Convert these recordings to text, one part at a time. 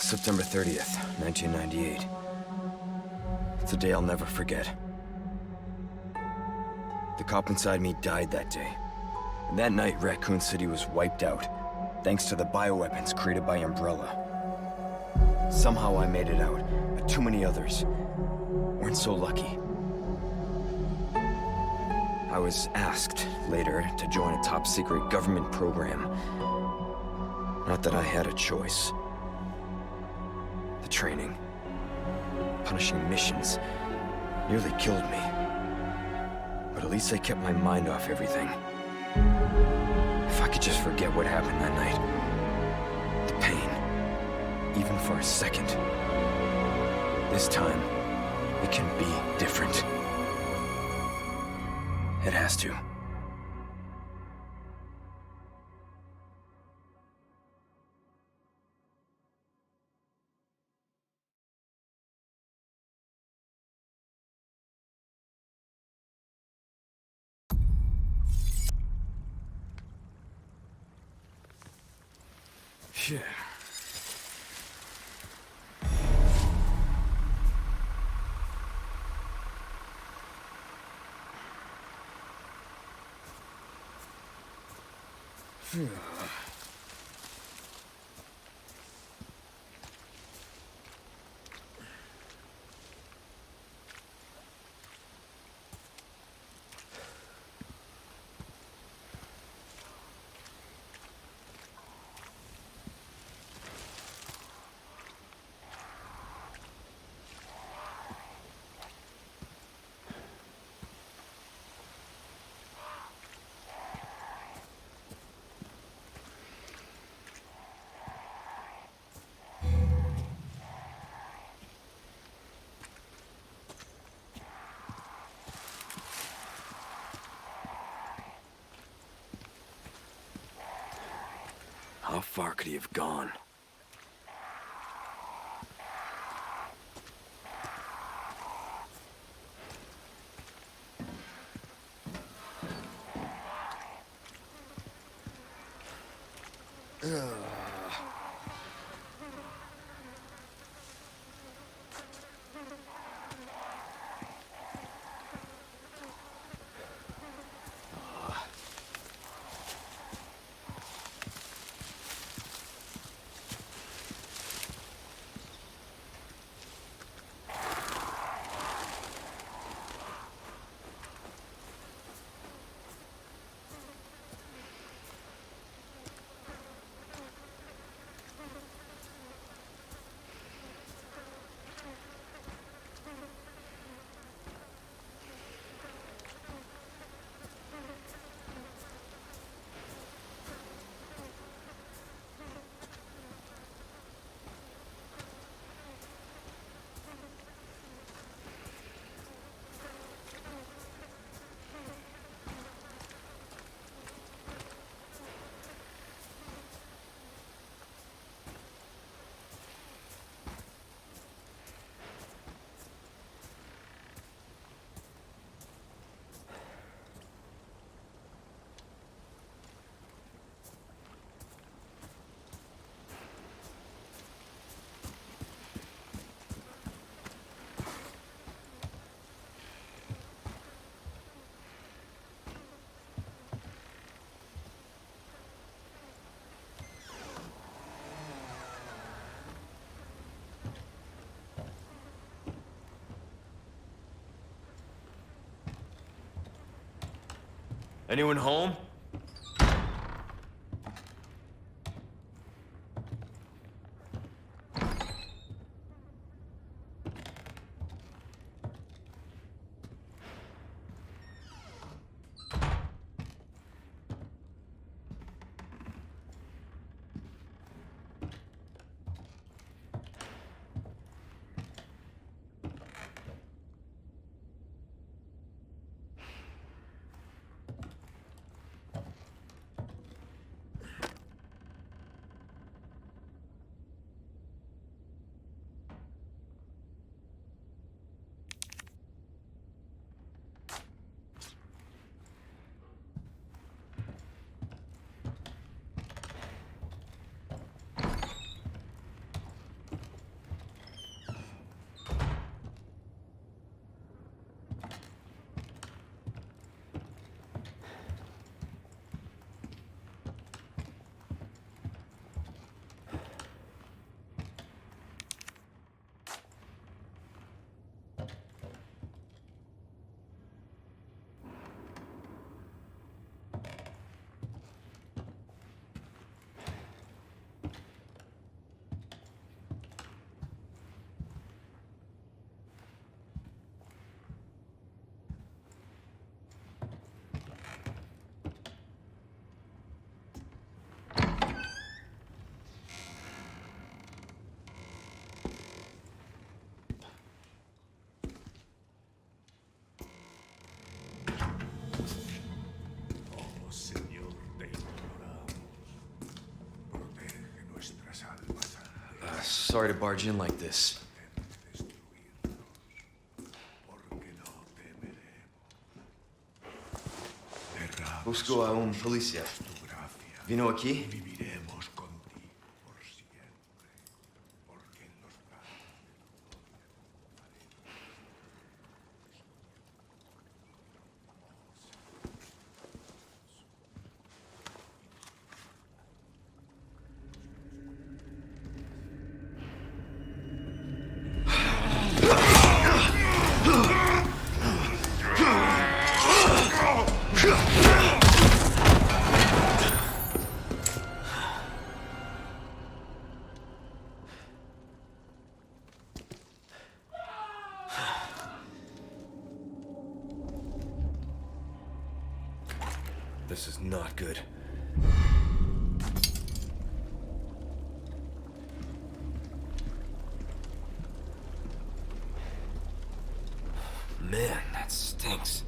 September 30th, 1998. It's a day I'll never forget. The cop inside me died that day. And that night, Raccoon City was wiped out, thanks to the bioweapons created by Umbrella. Somehow I made it out, but too many others weren't so lucky. I was asked later to join a top-secret government program. Not that I had a choice. The training, punishing missions, nearly killed me. But at least I kept my mind off everything. If I could just forget what happened that night. The pain, even for a second. This time, it can be different. It has to. Yeah. How far could he have gone? Anyone home? sorry to barge in like this. Busco a un policía. Vino aquí? This is not good. Man, that stinks.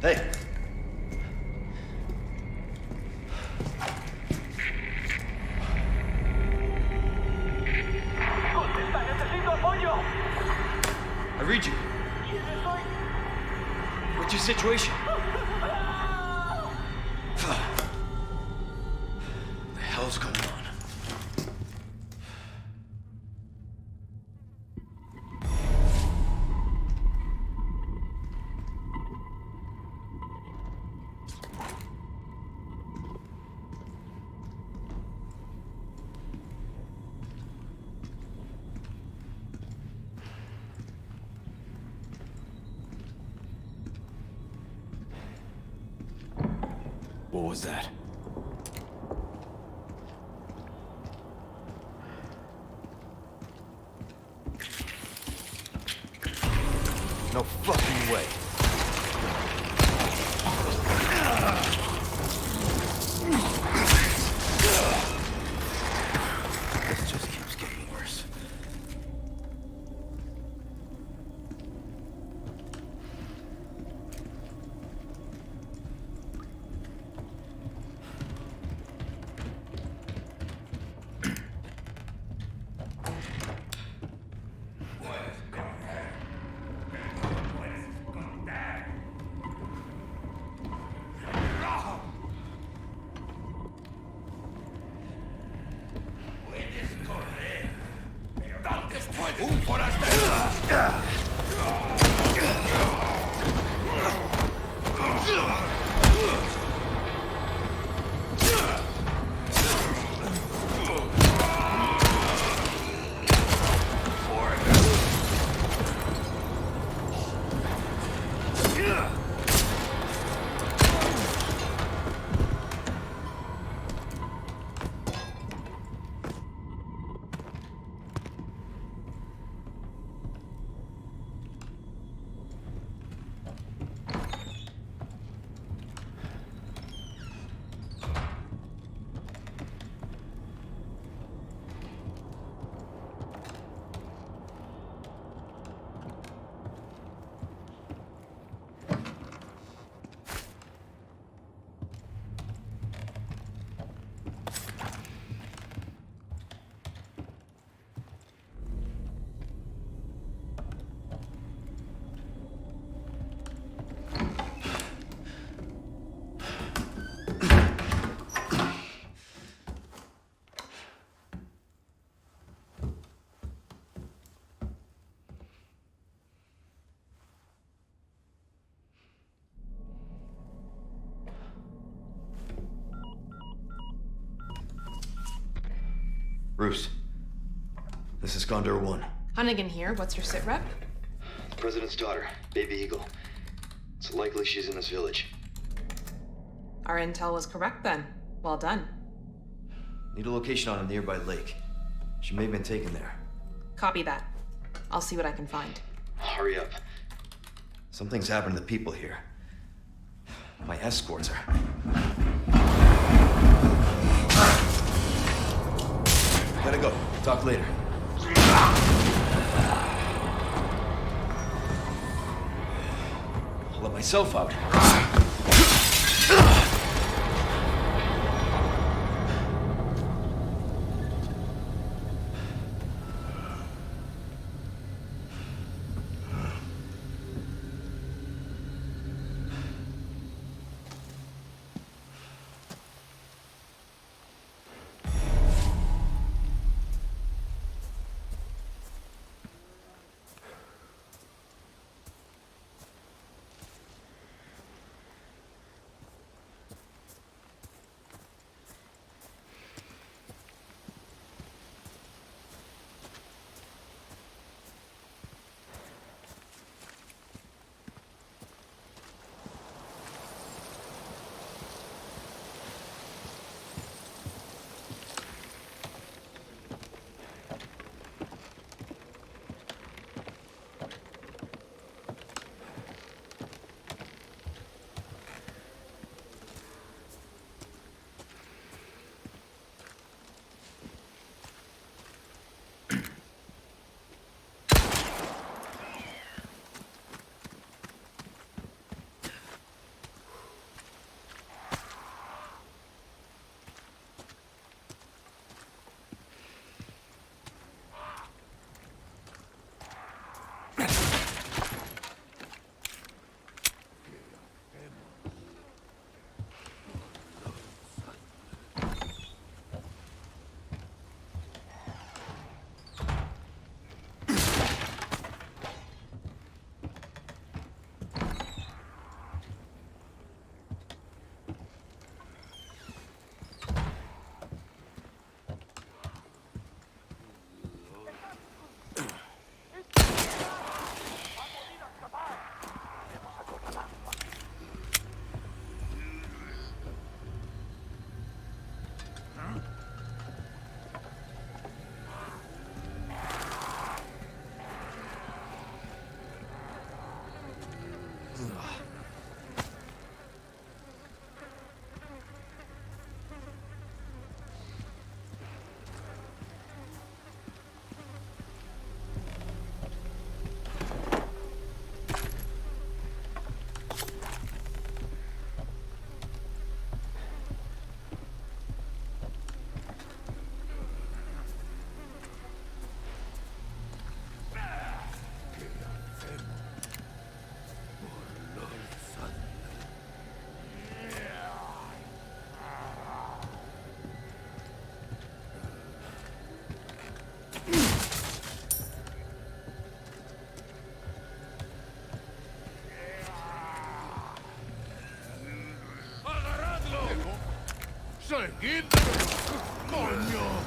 Hey! ¡Necesito apoyo! I read you. What's your situation? What the hell's going on? What was that? No fucking way. This just keeps getting worse. Bruce. This is Condor 1. Hunnigan here. What's your sit rep? The President's daughter, Baby Eagle. It's likely she's in this village. Our intel was correct then. Well done. Need a location on a nearby lake. She may have been taken there. Copy that. I'll see what I can find. Hurry up. Something's happened to the people here. My escorts are... Gotta go. Talk later. I'll let myself out. ¡Seguid! ¡Coño!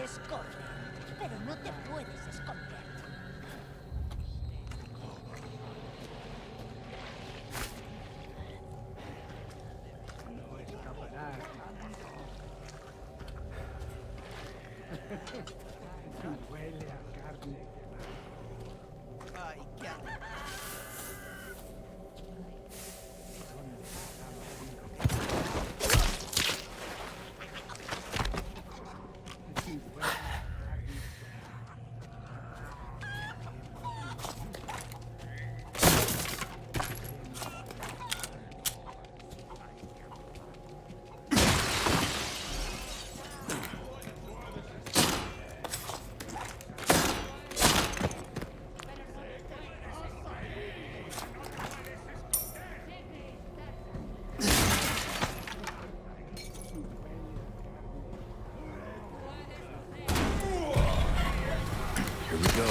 quieres, corre. Pero no te puedes esconder. No escaparás. Huele a carne quemada. Ay, qué Here we go.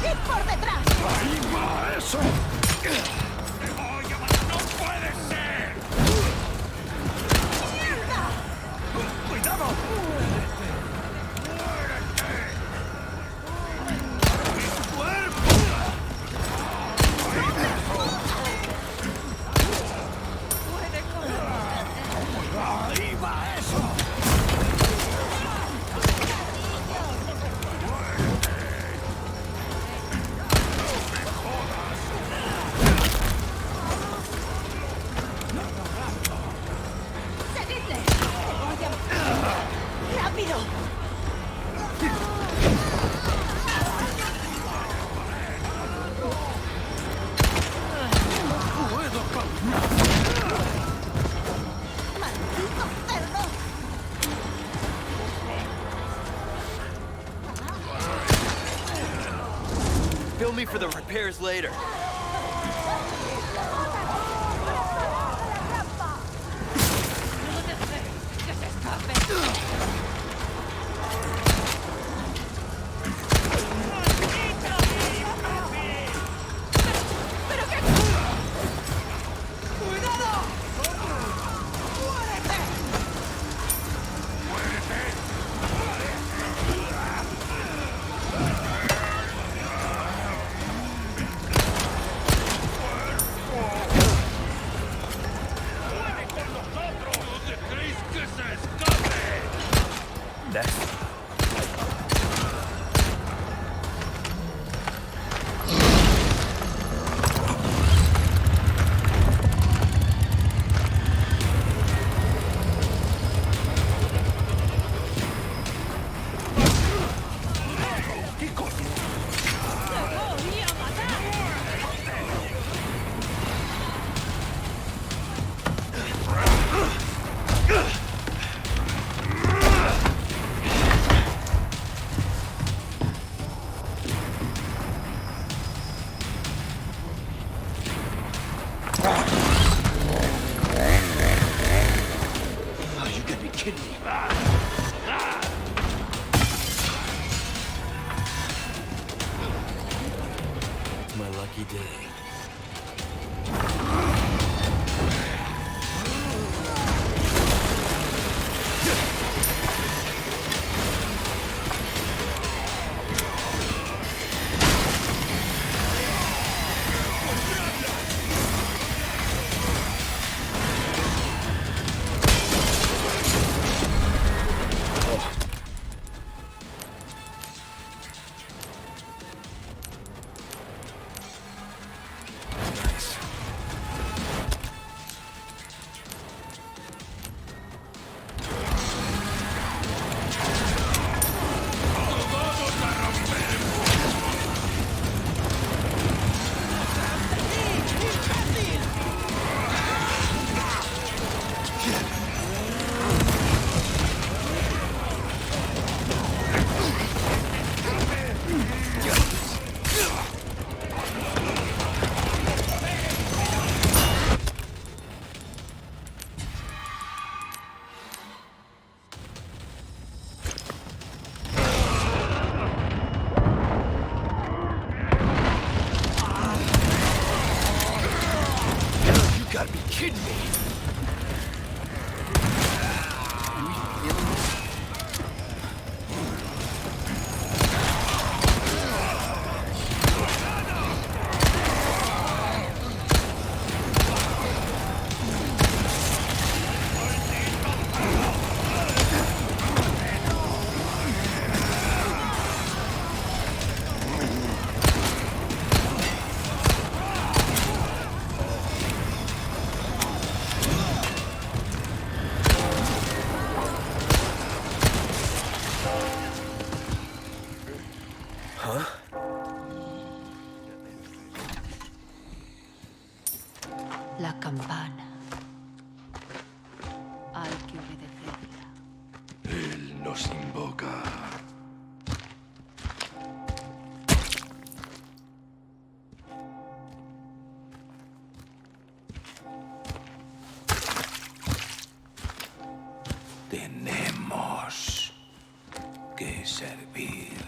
¡Y por detrás! ¡Ahí va eso! ¡No puede ser! ¡Mierda! ¡Cuidado! ¡Ahí va eso! ¡Seguidle! ¡Rápido! ¡Puedo caminar! ¡Maldito cerdo! Bill me for the repairs later. Next. Oh, you gotta be kidding me. It's my lucky day. Nice. You gotta be kidding me! os invoca. Tenemos que servir.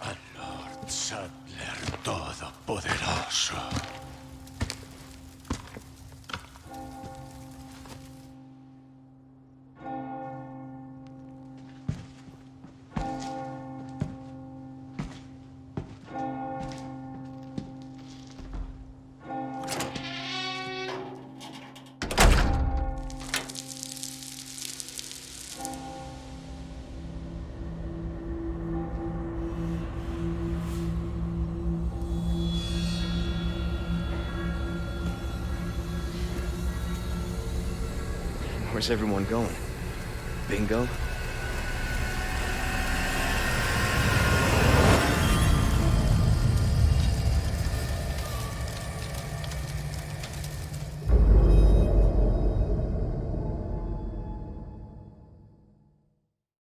Al Lord Sadler Todopoderoso. Where's everyone going? Bingo?